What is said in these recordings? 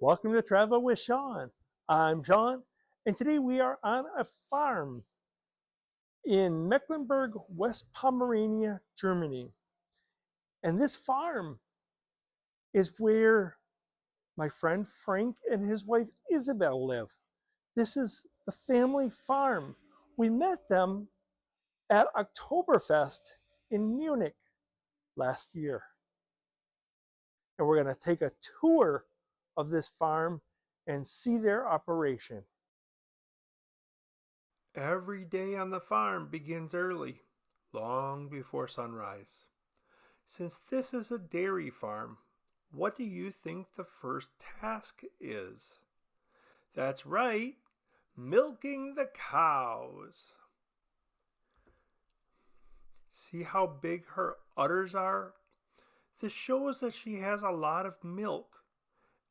Welcome to Travel with Sean. I'm Sean, and today we are on a farm in Mecklenburg, West Pomerania, Germany. And this farm is where my friend Frank and his wife Isabel live. This is the family farm. We met them at Oktoberfest in Munich last year. And we're going to take a tour of this farm and see their operation. Every day on the farm begins early, long before sunrise. Since this is a dairy farm, what do you think the first task is? That's right, milking the cows. See how big her udders are? This shows that she has a lot of milk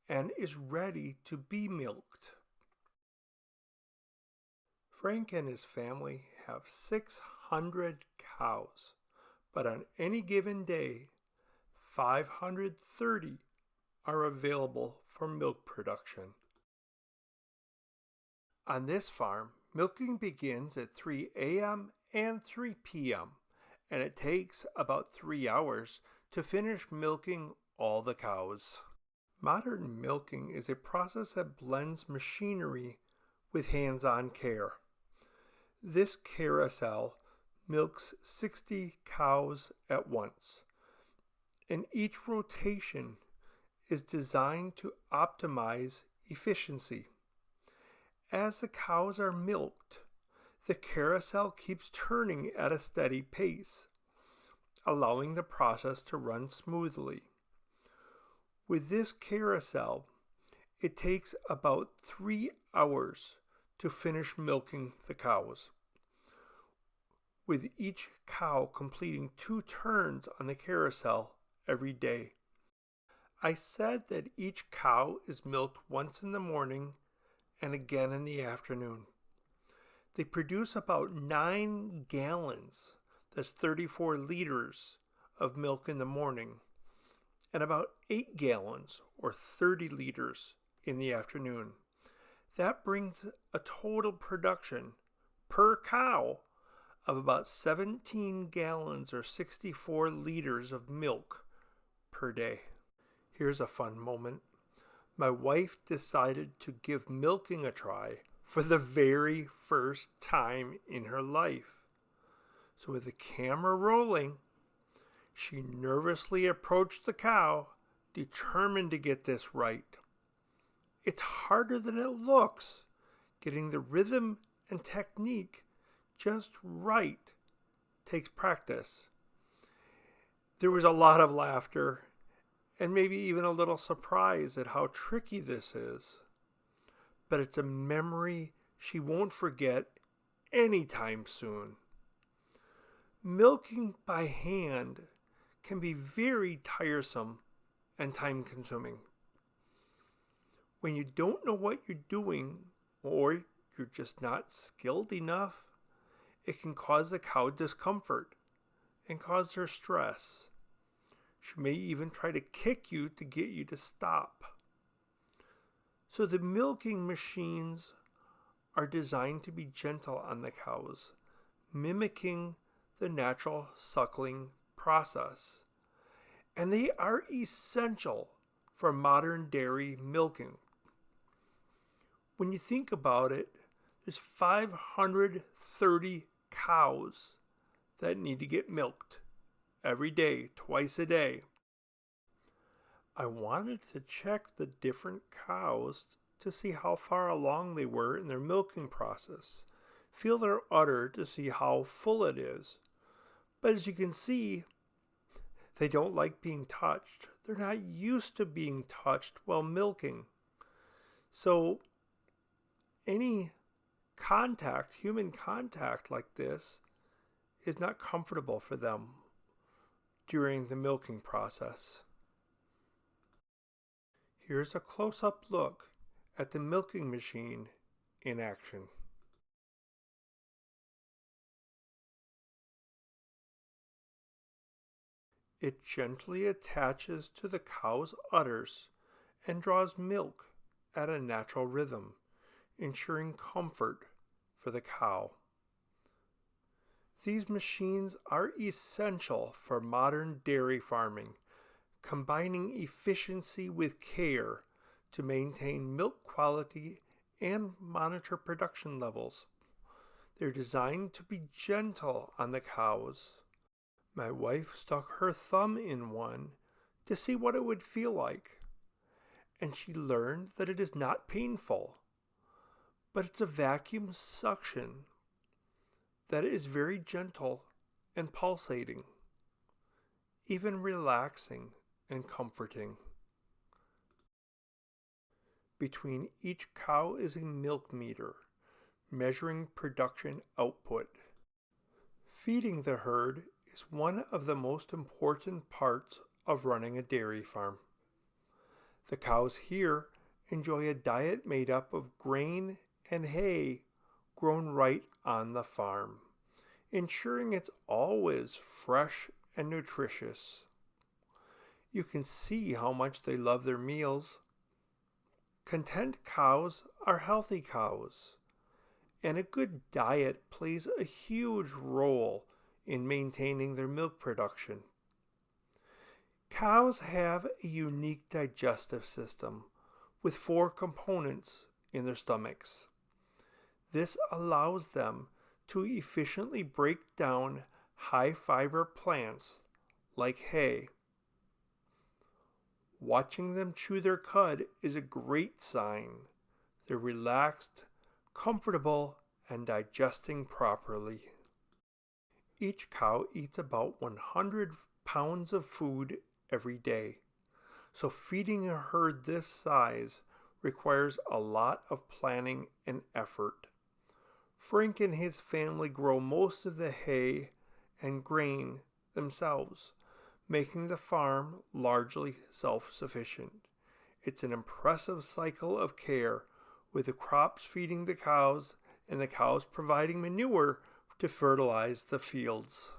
and is ready to be milked. Frank and his family have 600 cows, but on any given day, 530 are available for milk production. On this farm, milking begins at 3 a.m. and 3 p.m., and it takes about 3 hours to finish milking all the cows. Modern milking is a process that blends machinery with hands-on care. This carousel milks 60 cows at once, and each rotation is designed to optimize efficiency. As the cows are milked, the carousel keeps turning at a steady pace, allowing the process to run smoothly. With this carousel, it takes about 3 hours to finish milking the cows, with each cow completing 2 turns on the carousel every day. I said that each cow is milked once in the morning and again in the afternoon. They produce about 9 gallons, that's 34 liters, of milk in the morning, and about 8 gallons, or 30 liters, in the afternoon. That brings a total production per cow of about 17 gallons or 64 liters of milk per day. Here's a fun moment. My wife decided to give milking a try for the very first time in her life. So with the camera rolling, she nervously approached the cow, determined to get this right. It's harder than it looks. Getting the rhythm and technique just right takes practice. There was a lot of laughter and maybe even a little surprise at how tricky this is. But it's a memory she won't forget anytime soon. Milking by hand can be very tiresome and time-consuming. When you don't know what you're doing, or you're just not skilled enough, it can cause the cow discomfort and cause her stress. She may even try to kick you to get you to stop. So the milking machines are designed to be gentle on the cows, mimicking the natural suckling process. And they are essential for modern dairy milking. When you think about it, there's 530 cows that need to get milked every day, twice a day. I wanted to check the different cows to see how far along they were in their milking process. Feel their udder to see how full it is. But as you can see, they don't like being touched. They're not used to being touched while milking. So any contact, human contact like this, is not comfortable for them during the milking process. Here's a close-up look at the milking machine in action. It gently attaches to the cow's udders and draws milk at a natural rhythm, ensuring comfort for the cow. These machines are essential for modern dairy farming, combining efficiency with care to maintain milk quality and monitor production levels. They're designed to be gentle on the cows. My wife stuck her thumb in one to see what it would feel like, and she learned that it is not painful, but it's a vacuum suction that is very gentle and pulsating, even relaxing and comforting. Between each cow is a milk meter, measuring production output. Feeding the herd is one of the most important parts of running a dairy farm. The cows here enjoy a diet made up of grain and hay grown right on the farm, ensuring it's always fresh and nutritious. You can see how much they love their meals. Content cows are healthy cows, and a good diet plays a huge role in maintaining their milk production. Cows have a unique digestive system with 4 components in their stomachs. This allows them to efficiently break down high fiber plants like hay. Watching them chew their cud is a great sign. They're relaxed, comfortable, and digesting properly. Each cow eats about 100 pounds of food every day, so feeding a herd this size requires a lot of planning and effort. Frank and his family grow most of the hay and grain themselves, making the farm largely self-sufficient. It's an impressive cycle of care, with the crops feeding the cows and the cows providing manure to fertilize the fields.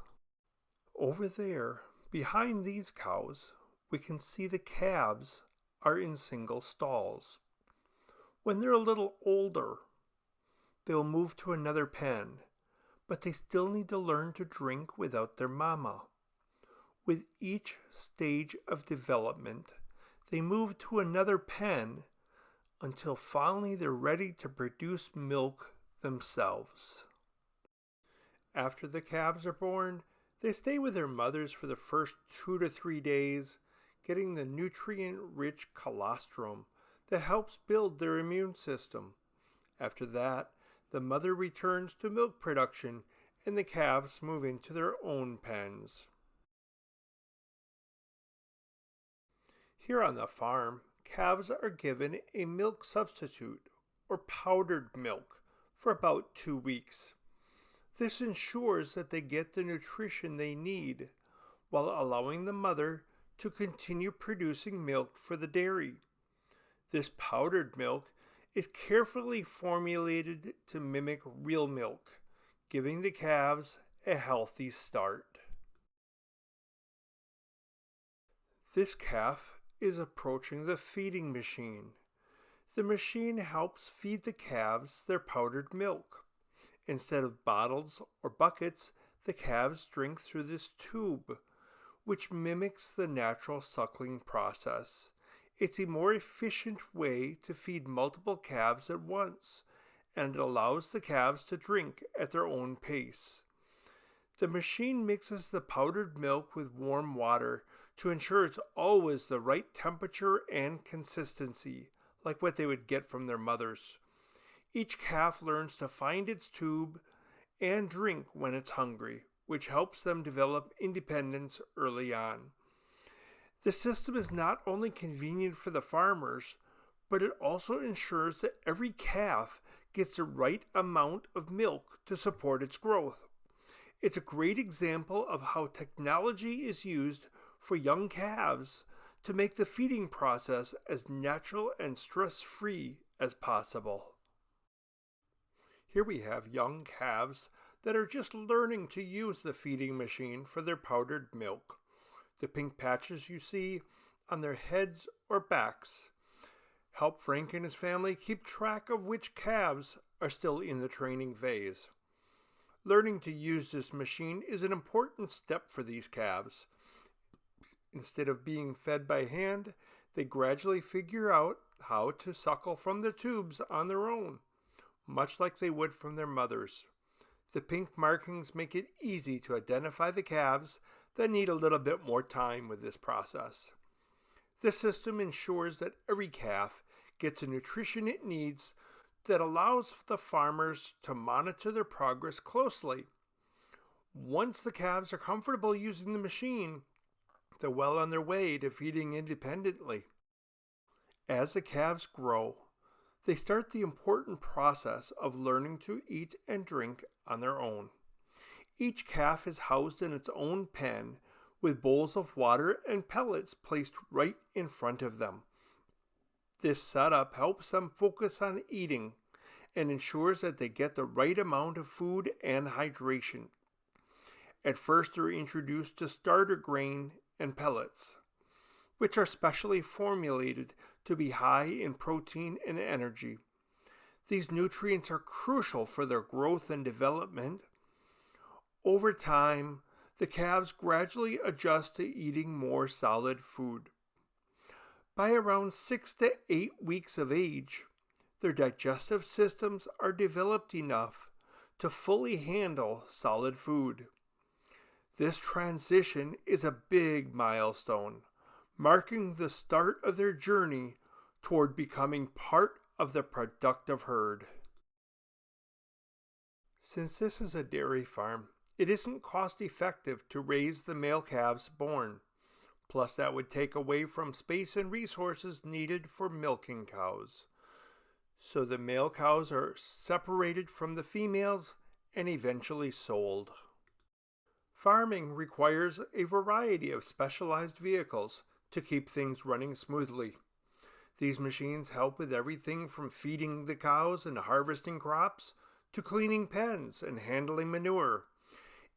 Over there, behind these cows, we can see the calves are in single stalls. When they're a little older, they'll move to another pen, but they still need to learn to drink without their mama. With each stage of development, they move to another pen until finally they're ready to produce milk themselves. After the calves are born, they stay with their mothers for the first 2 to 3 days, getting the nutrient-rich colostrum that helps build their immune system. After that, the mother returns to milk production and the calves move into their own pens. Here on the farm, calves are given a milk substitute or powdered milk for about 2 weeks. This ensures that they get the nutrition they need while allowing the mother to continue producing milk for the dairy. This powdered milk is carefully formulated to mimic real milk, giving the calves a healthy start. This calf is approaching the feeding machine. The machine helps feed the calves their powdered milk. Instead of bottles or buckets, the calves drink through this tube, which mimics the natural suckling process. It's a more efficient way to feed multiple calves at once, and it allows the calves to drink at their own pace. The machine mixes the powdered milk with warm water to ensure it's always the right temperature and consistency, like what they would get from their mothers. Each calf learns to find its tube and drink when it's hungry, which helps them develop independence early on. The system is not only convenient for the farmers, but it also ensures that every calf gets the right amount of milk to support its growth. It's a great example of how technology is used for young calves to make the feeding process as natural and stress-free as possible. Here we have young calves that are just learning to use the feeding machine for their powdered milk. The pink patches you see on their heads or backs help Frank and his family keep track of which calves are still in the training phase. Learning to use this machine is an important step for these calves. Instead of being fed by hand, they gradually figure out how to suckle from the tubes on their own, much like they would from their mothers. The pink markings make it easy to identify the calves that need a little bit more time with this process. This system ensures that every calf gets the nutrition it needs that allows the farmers to monitor their progress closely. Once the calves are comfortable using the machine, they're well on their way to feeding independently. As the calves grow, they start the important process of learning to eat and drink on their own. Each calf is housed in its own pen with bowls of water and pellets placed right in front of them. This setup helps them focus on eating and ensures that they get the right amount of food and hydration. At first, they're introduced to starter grain and pellets, which are specially formulated to be high in protein and energy. These nutrients are crucial for their growth and development. Over time, the calves gradually adjust to eating more solid food. By around 6 to 8 weeks of age, their digestive systems are developed enough to fully handle solid food. This transition is a big milestone, marking the start of their journey toward becoming part of the productive herd. Since this is a dairy farm, it isn't cost effective to raise the male calves born. Plus, that would take away from space and resources needed for milking cows. So the male cows are separated from the females and eventually sold. Farming requires a variety of specialized vehicles to keep things running smoothly. These machines help with everything from feeding the cows and harvesting crops to cleaning pens and handling manure.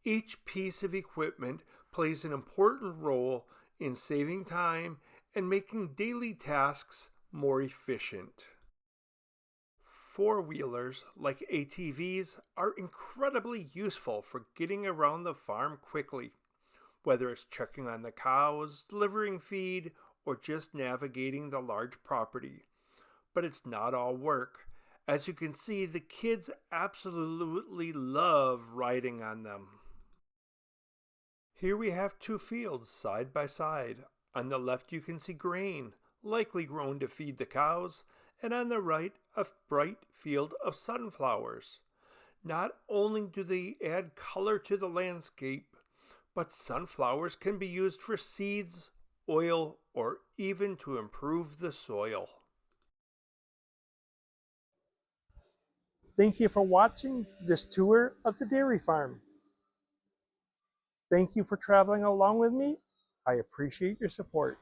Each piece of equipment plays an important role in saving time and making daily tasks more efficient. Four-wheelers like ATVs are incredibly useful for getting around the farm quickly, whether it's checking on the cows, delivering feed, or just navigating the large property. But it's not all work. As you can see, the kids absolutely love riding on them. Here we have two fields side by side. On the left you can see grain, likely grown to feed the cows, and on the right a bright field of sunflowers. Not only do they add color to the landscape, but sunflowers can be used for seeds, oil, or even to improve the soil. Thank you for watching this tour of the dairy farm. Thank you for traveling along with me. I appreciate your support.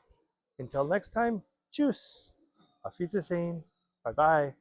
Until next time, tschüss. Auf Wiedersehen. Bye bye.